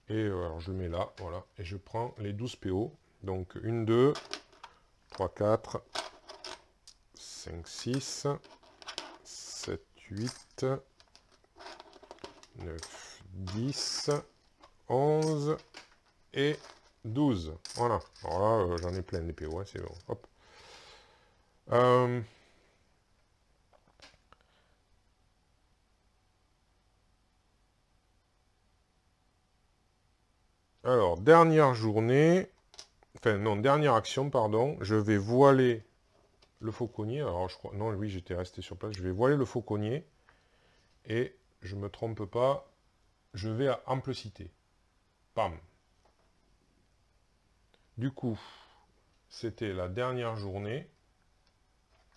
et alors je le mets là, voilà, et je prends les 12 PO. Donc 1, 2, 3, 4, 5, 6, 7, 8, 9, 10, 11 et 12. Voilà, alors là j'en ai plein des PO, hein, c'est bon, hop. Alors, dernière journée, enfin non, dernière action, pardon, je vais voiler le fauconnier. Alors, je crois, non, oui, j'étais resté sur place. Je vais voiler le fauconnier et je me trompe pas, je vais à ample cité. Pam. Du coup, c'était la dernière journée,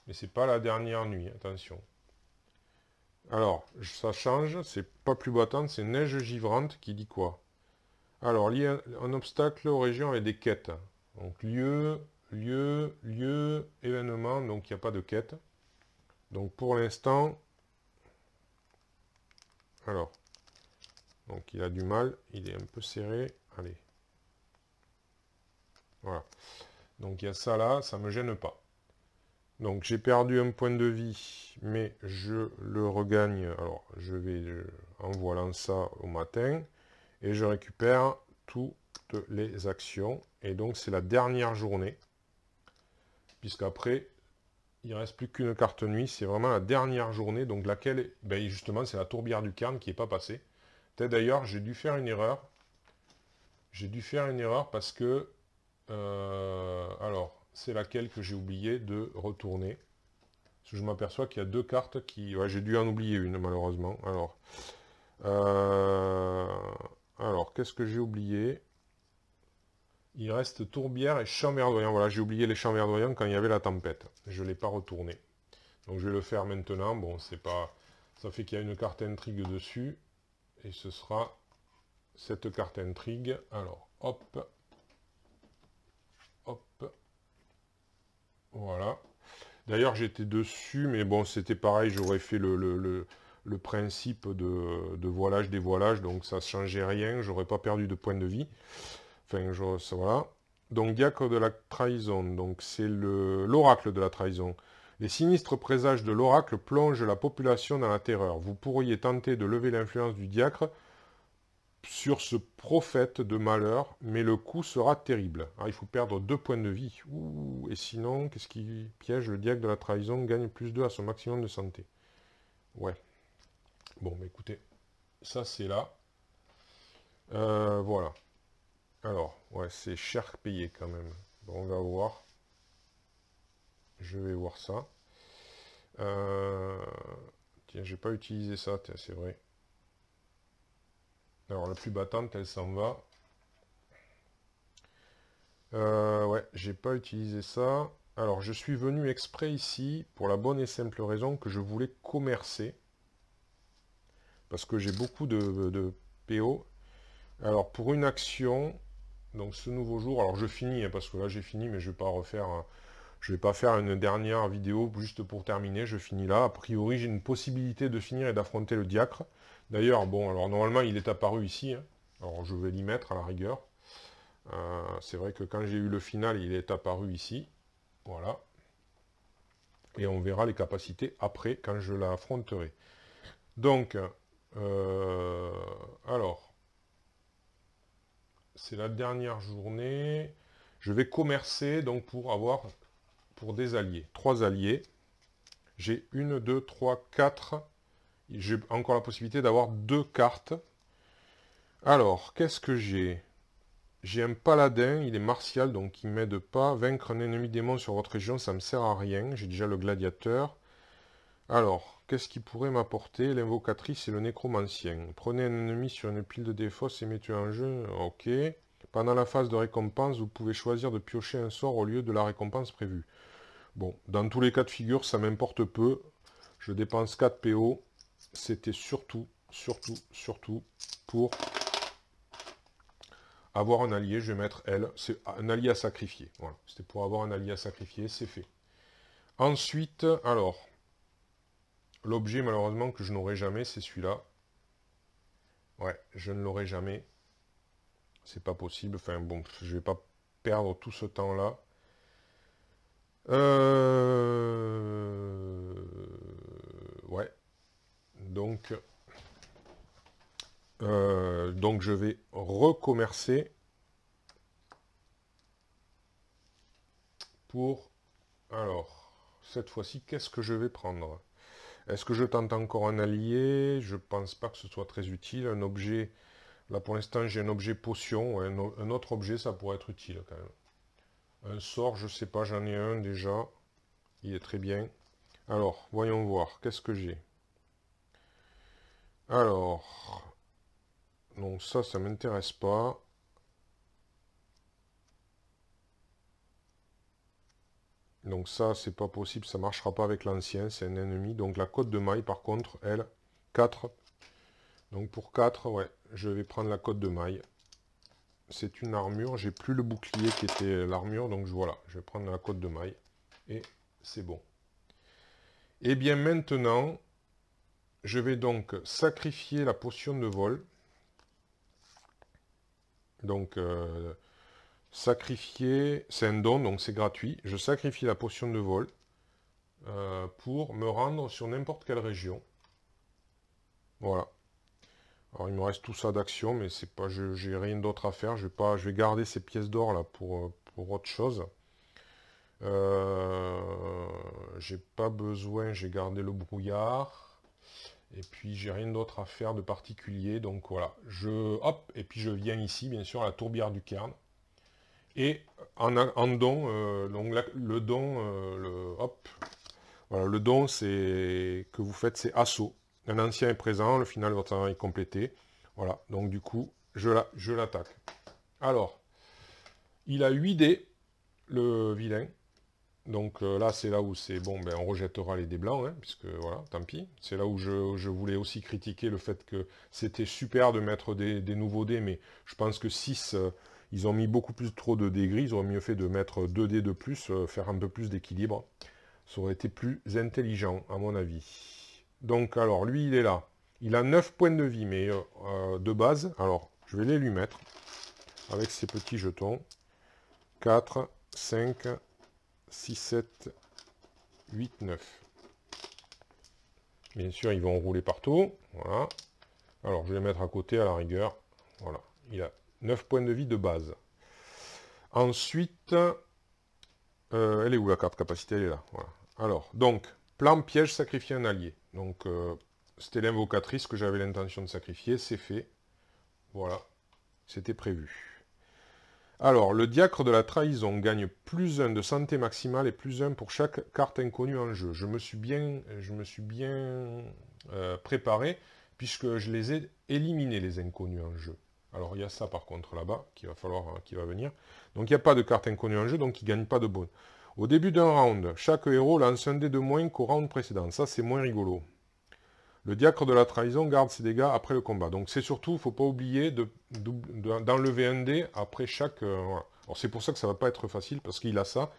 mais c'est pas la dernière nuit, attention. Alors, ça change, c'est pas plus battante, c'est neige givrante qui dit quoi? Alors, lié à un obstacle aux régions avec des quêtes. Donc, lieu, événement, donc il n'y a pas de quête. Donc, pour l'instant, alors, donc il a du mal, il est un peu serré. Allez. Voilà. Donc, il y a ça là, ça ne me gêne pas. Donc, j'ai perdu un point de vie, mais je le regagne. Alors, je vais en voilant ça au matin. Et je récupère toutes les actions. Et donc, c'est la dernière journée. Puisqu'après, il ne reste plus qu'une carte nuit. C'est vraiment la dernière journée. Donc, laquelle, ben justement, c'est la tourbière du Cairn qui n'est pas passée. Peut-être d'ailleurs, j'ai dû faire une erreur. J'ai dû faire une erreur parce que... alors, c'est laquelle que j'ai oublié de retourner. Parce que je m'aperçois qu'il y a deux cartes qui... Ouais, j'ai dû en oublier une, malheureusement. Alors qu'est-ce que j'ai oublié? Il reste tourbière et champ verdoyant. Voilà, j'ai oublié les champs verdoyants quand il y avait la tempête. Je ne l'ai pas retourné. Donc je vais le faire maintenant. Bon, c'est pas... Ça fait qu'il y a une carte intrigue dessus. Et ce sera cette carte intrigue. Alors, hop. Hop. Voilà. D'ailleurs, j'étais dessus, mais bon, c'était pareil. J'aurais fait le principe de voilage, dévoilage. Donc ça ne changeait rien. J'aurais pas perdu de points de vie. Enfin, voilà. Donc, diacre de la trahison. Donc, c'est l'oracle de la trahison. Les sinistres présages de l'oracle plongent la population dans la terreur. Vous pourriez tenter de lever l'influence du diacre sur ce prophète de malheur, mais le coup sera terrible. Ah, il faut perdre 2 points de vie. Ouh, et sinon, qu'est-ce qui piège? Le diacre de la trahison gagne plus 2 à son maximum de santé. Ouais. Bon, mais écoutez, ça c'est là. Voilà. Alors, ouais, c'est cher payé quand même. Bon, on va voir. Je vais voir ça. Tiens, j'ai pas utilisé ça, c'est vrai. Alors, la plus battante, elle s'en va. Ouais, j'ai pas utilisé ça. Alors, je suis venu exprès ici pour la bonne et simple raison que je voulais commercer. Parce que j'ai beaucoup de PO. Alors, pour une action, donc ce nouveau jour, alors je finis, hein, parce que là j'ai fini, mais je vais pas refaire... Je vais pas faire une dernière vidéo juste pour terminer, je finis là. A priori, j'ai une possibilité de finir et d'affronter le diacre. D'ailleurs, bon, alors normalement, il est apparu ici. Hein. Alors, je vais l'y mettre à la rigueur. C'est vrai que quand j'ai eu le final, il est apparu ici. Voilà. Et on verra les capacités après, quand je l'affronterai. Donc, alors, c'est la dernière journée. Je vais commercer donc pour des alliés. 3 alliés. J'ai 1, 2, 3, 4. J'ai encore la possibilité d'avoir 2 cartes. Alors, qu'est-ce que j'ai? J'ai un paladin, il est martial, donc il ne m'aide pas. Vaincre un ennemi démon sur votre région, ça ne me sert à rien. J'ai déjà le gladiateur. Alors, qu'est-ce qui pourrait m'apporter? L'invocatrice et le nécromancien. Prenez un ennemi sur une pile de défausse et mettez en jeu. Ok. Pendant la phase de récompense, vous pouvez choisir de piocher un sort au lieu de la récompense prévue. Bon, dans tous les cas de figure, ça m'importe peu. Je dépense 4 PO. C'était surtout pour avoir un allié. Je vais mettre elle. C'est un allié à sacrifier. Voilà. C'était pour avoir un allié à sacrifier. C'est fait. Ensuite, alors, l'objet, malheureusement, que je n'aurai jamais, c'est celui-là. Ouais, je ne l'aurai jamais. C'est pas possible. Enfin, bon, je vais pas perdre tout ce temps-là. Ouais. Donc je vais recommercer pour... Alors, cette fois-ci, qu'est-ce que je vais prendre? Est-ce que je tente encore un allié? Je pense pas que ce soit très utile. Un objet... Là, pour l'instant, j'ai un objet potion. Ouais, un autre objet, ça pourrait être utile, quand même. Un sort, je sais pas, j'en ai un déjà. Il est très bien. Alors, voyons voir. Qu'est-ce que j'ai? Alors... Donc ça m'intéresse pas. Donc ça, c'est pas possible, ça marchera pas avec l'ancien, c'est un ennemi. Donc la côte de maille, par contre, elle, 4. Donc pour 4, ouais, je vais prendre la côte de maille. c'est une armure. J'ai plus le bouclier qui était l'armure, donc voilà, je vais prendre la cotte de maille. Et c'est bon. Et bien maintenant, je vais donc sacrifier la potion de vol. Donc, sacrifier, c'est un don, donc c'est gratuit. Je sacrifie la potion de vol pour me rendre sur n'importe quelle région. Voilà. Alors il me reste tout ça d'action, mais c'est pas, j'ai rien d'autre à faire. Je vais garder ces pièces d'or là pour autre chose. J'ai pas besoin, j'ai gardé le brouillard. Et puis j'ai rien d'autre à faire de particulier. Donc voilà, hop, et puis je viens ici, bien sûr, à la tourbière du cairn. Et en don, donc là, le don, hop, voilà, le don c'est que vous faites, c'est assaut. Un ancien est présent, le final de votre travail est complété. Voilà, donc du coup, je l'attaque. Alors, il a 8 dés, le vilain. Donc là, c'est là où c'est bon, ben, on rejettera les dés blancs, hein, puisque voilà, tant pis. C'est là où je voulais aussi critiquer le fait que c'était super de mettre des nouveaux dés, mais je pense que 6, ils ont mis beaucoup plus trop de dés gris, ils auraient mieux fait de mettre 2 dés de plus, faire un peu plus d'équilibre. Ça aurait été plus intelligent, à mon avis. Donc, alors, lui, il est là. Il a 9 points de vie, mais de base. Alors, je vais les lui mettre avec ces petits jetons. 4, 5, 6, 7, 8, 9. Bien sûr, ils vont rouler partout. Voilà. Alors, je vais les mettre à côté, à la rigueur. Voilà. Il a 9 points de vie de base. Ensuite, elle est où la carte capacité? Elle est là. Voilà. Alors, donc, plan piège, sacrifier un allié. Donc, c'était l'invocatrice que j'avais l'intention de sacrifier. C'est fait. Voilà. C'était prévu. Alors, le diacre de la trahison gagne plus 1 de santé maximale et plus 1 pour chaque carte inconnue en jeu. Je me suis bien préparé, puisque je les ai éliminés, les inconnus en jeu. Alors, il y a ça, par contre, là-bas, qui va venir. Donc, il n'y a pas de carte inconnue en jeu, donc il ne gagne pas de bonus. Au début d'un round, chaque héros lance un dé de moins qu'au round précédent. Ça, c'est moins rigolo. Le diacre de la trahison garde ses dégâts après le combat. Donc c'est surtout, il ne faut pas oublier d'enlever un dé après chaque... voilà. Alors c'est pour ça que ça ne va pas être facile, parce qu'il a ça.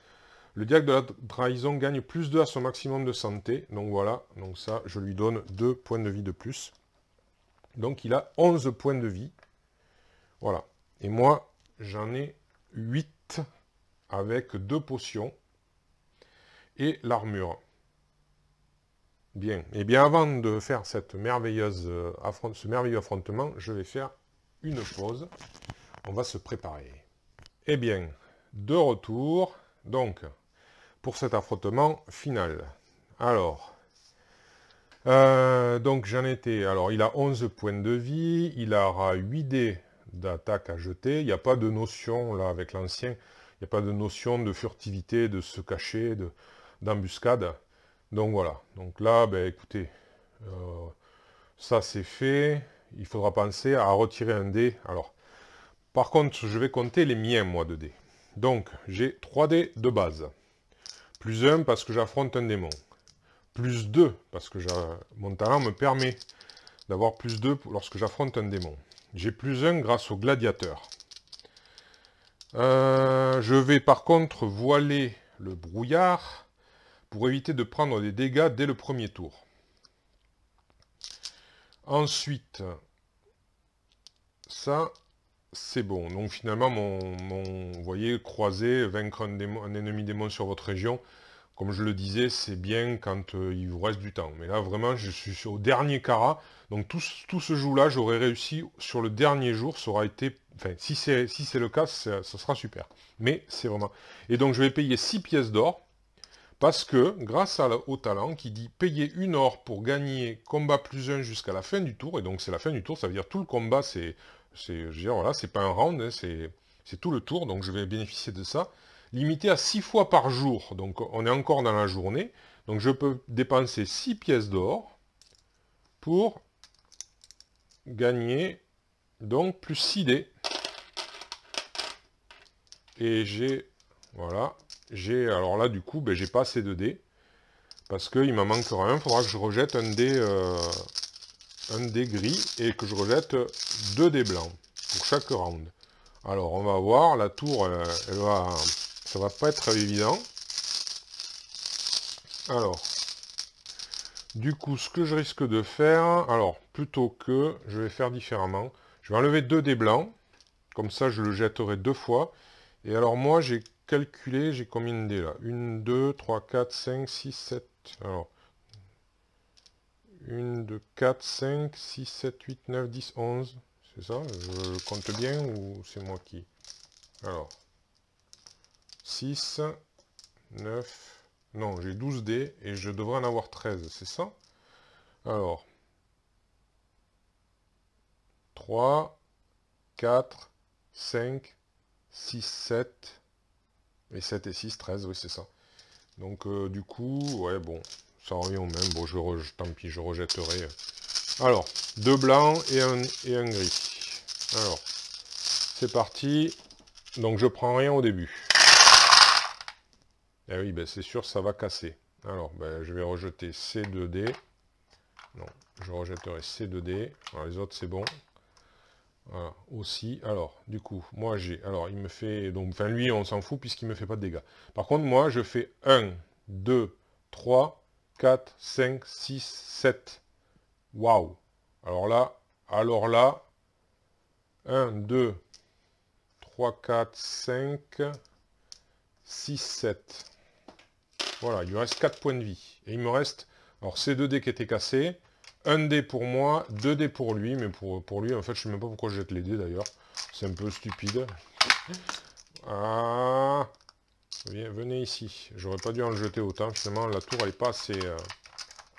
Le diacre de la trahison gagne plus 2 à son maximum de santé. Donc voilà, donc ça, je lui donne 2 points de vie de plus. Donc il a 11 points de vie. Voilà. Et moi, j'en ai 8 avec 2 potions et l'armure. Bien. Et bien avant de faire ce merveilleux affrontement, je vais faire une pause. On va se préparer. Eh bien, de retour, donc, pour cet affrontement final. Alors, donc j'en étais... Alors, il a 11 points de vie, il aura 8 dés d'attaque à jeter. Il n'y a pas de notion, là, avec l'ancien, il n'y a pas de notion de furtivité, de se cacher, d'embuscade. Donc voilà, donc là, ben, écoutez, ça c'est fait, il faudra penser à retirer un dé. Alors, par contre, je vais compter les miens, moi, de dés. Donc, j'ai 3 dés de base, plus 1 parce que j'affronte un démon, plus 2 parce que mon talent me permet d'avoir plus 2 lorsque j'affronte un démon. J'ai plus 1 grâce au gladiateur. Je vais par contre voiler le brouillard, pour éviter de prendre des dégâts dès le premier tour. Ensuite, ça, c'est bon. Donc finalement, vous voyez, croiser, vaincre un ennemi démon sur votre région, comme je le disais, c'est bien quand il vous reste du temps. Mais là, vraiment, je suis au dernier carat. Donc tout ce jour-là, j'aurais réussi sur le dernier jour. Ça aura été... Enfin, si c'est le cas, ça sera super. Mais c'est vraiment... Et donc, je vais payer 6 pièces d'or. Parce que, grâce au talent qui dit payer 1 or pour gagner combat plus 1 jusqu'à la fin du tour, et donc c'est la fin du tour, ça veut dire tout le combat, voilà, c'est pas un round, hein, c'est tout le tour, donc je vais bénéficier de ça. Limité à 6 fois par jour, donc on est encore dans la journée, donc je peux dépenser 6 pièces d'or pour gagner, donc plus 6 dés. Et j'ai, voilà... alors là, du coup, ben, j'ai pas assez de dés. Parce qu'il m'en manquera un. Il faudra que je rejette un dé gris et que je rejette 2 dés blancs pour chaque round. Alors, on va voir, la tour, ça va pas être évident. Alors, du coup, ce que je risque de faire, alors, plutôt que, je vais faire différemment. Je vais enlever 2 dés blancs, comme ça je le jetterai 2 fois. Et alors moi, j'ai calculé, j'ai combien de dés là? 1, 2, 3, 4, 5, 6, 7. Alors, 1, 2, 4, 5, 6, 7, 8, 9, 10, 11. C'est ça? Je compte bien ou c'est moi qui... Alors, 6, 9... Non, j'ai 12 dés et je devrais en avoir 13, c'est ça? Alors, 3, 4, 5, 6, 7... Et 7 et 6, 13, oui, c'est ça. Donc, du coup, ouais, bon, ça revient au même. Bon, tant pis, je rejetterai. Alors, 2 blancs et un gris. Alors, c'est parti. Donc, je prends rien au début. Eh oui, ben, c'est sûr, ça va casser. Alors, ben, je vais rejeter ces 2 dés. Non, je rejetterai ces 2 dés. Alors, les autres, c'est bon. Voilà, aussi. Alors, du coup, moi, j'ai... Alors, il me fait... Donc, enfin, lui, on s'en fout puisqu'il me fait pas de dégâts. Par contre, moi, je fais 1, 2, 3, 4, 5, 6, 7. Waouh! Alors là, 1, 2, 3, 4, 5, 6, 7. Voilà, il me reste 4 points de vie. Et il me reste... Alors, ces 2 dés qui étaient cassés. 1 dé pour moi, 2 dés pour lui. Mais pour lui, en fait, je sais même pas pourquoi je jette les dés, d'ailleurs. C'est un peu stupide. Ah, venez ici. J'aurais pas dû en jeter autant. Finalement, la tour, elle n'est pas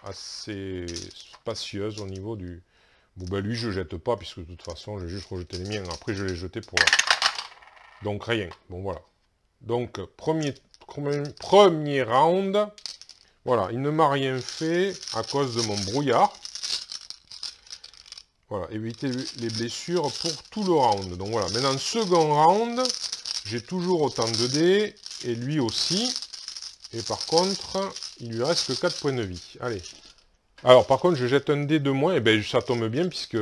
assez spacieuse au niveau du... Bon, ben lui, je jette pas, puisque de toute façon, j'ai juste rejeté les miens. Après, je les jeté pour... Donc, rien. Bon, voilà. Donc, premier round. Voilà, il ne m'a rien fait à cause de mon brouillard. Voilà, éviter les blessures pour tout le round. Donc voilà, maintenant, second round, j'ai toujours autant de dés, et lui aussi. Et par contre, il lui reste que 4 points de vie. Allez. Alors, par contre, je jette un dé de moins, et bien ça tombe bien, puisque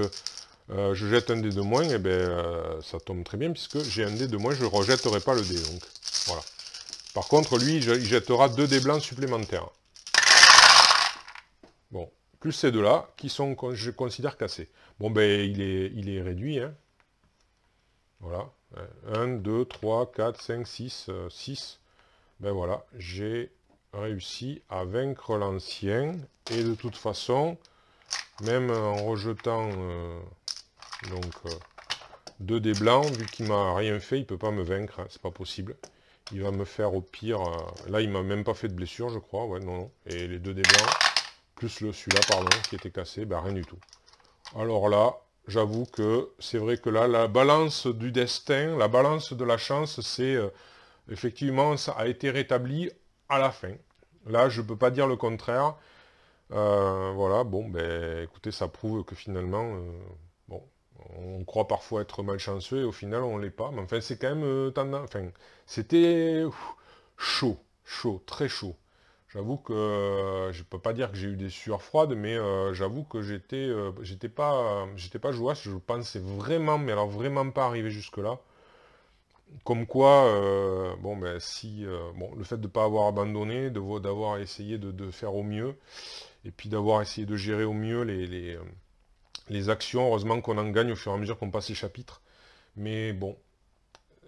je jette un dé de moins, et bien ça tombe très bien, puisque j'ai un dé de moins, je ne rejetterai pas le dé. Donc, voilà. Par contre, lui, il jettera 2 dés blancs supplémentaires. Bon, plus ces deux-là, qui sont, je considère, cassés. Bon, ben, il est réduit, hein. Voilà. 1, 2, 3, 4, 5, 6, 6. Ben voilà, j'ai réussi à vaincre l'ancien. Et de toute façon, même en rejetant donc 2 dés blancs, vu qu'il m'a rien fait, il peut pas me vaincre, hein, c'est pas possible. Il va me faire au pire... là, il m'a même pas fait de blessure, je crois. Ouais, non, non. Et les 2 dés blancs, plus celui-là, pardon, qui était cassé, ben rien du tout. Alors là, j'avoue que c'est vrai que là, la balance du destin, la balance de la chance, c'est... effectivement, ça a été rétabli à la fin. Là, je ne peux pas dire le contraire. Voilà, bon, ben, écoutez, ça prouve que finalement, bon, on croit parfois être malchanceux et au final, on ne l'est pas. Mais enfin, c'est quand même tendance... Enfin, c'était chaud, chaud, très chaud. J'avoue que je ne peux pas dire que j'ai eu des sueurs froides, mais j'avoue que j'étais pas jouasse. Je pensais vraiment, mais alors vraiment pas arriver jusque-là. Comme quoi, bon, ben, si, bon, le fait de ne pas avoir abandonné, d'avoir essayé de faire au mieux, et puis d'avoir essayé de gérer au mieux les actions, heureusement qu'on en gagne au fur et à mesure qu'on passe les chapitres. Mais bon,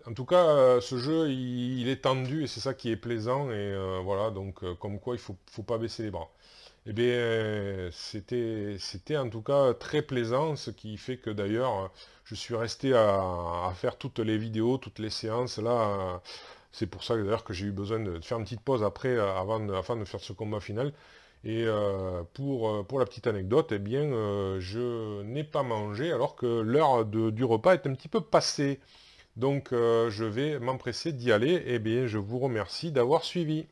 en tout cas, ce jeu, il est tendu, et c'est ça qui est plaisant, et voilà, donc comme quoi il faut pas baisser les bras. Eh bien, c'était en tout cas très plaisant, ce qui fait que d'ailleurs, je suis resté à faire toutes les vidéos, toutes les séances, là, c'est pour ça d'ailleurs que j'ai eu besoin de faire une petite pause après, afin de faire ce combat final. Et pour la petite anecdote, eh bien, je n'ai pas mangé alors que l'heure du repas est un petit peu passée. Donc, je vais m'empresser d'y aller. Eh bien, je vous remercie d'avoir suivi.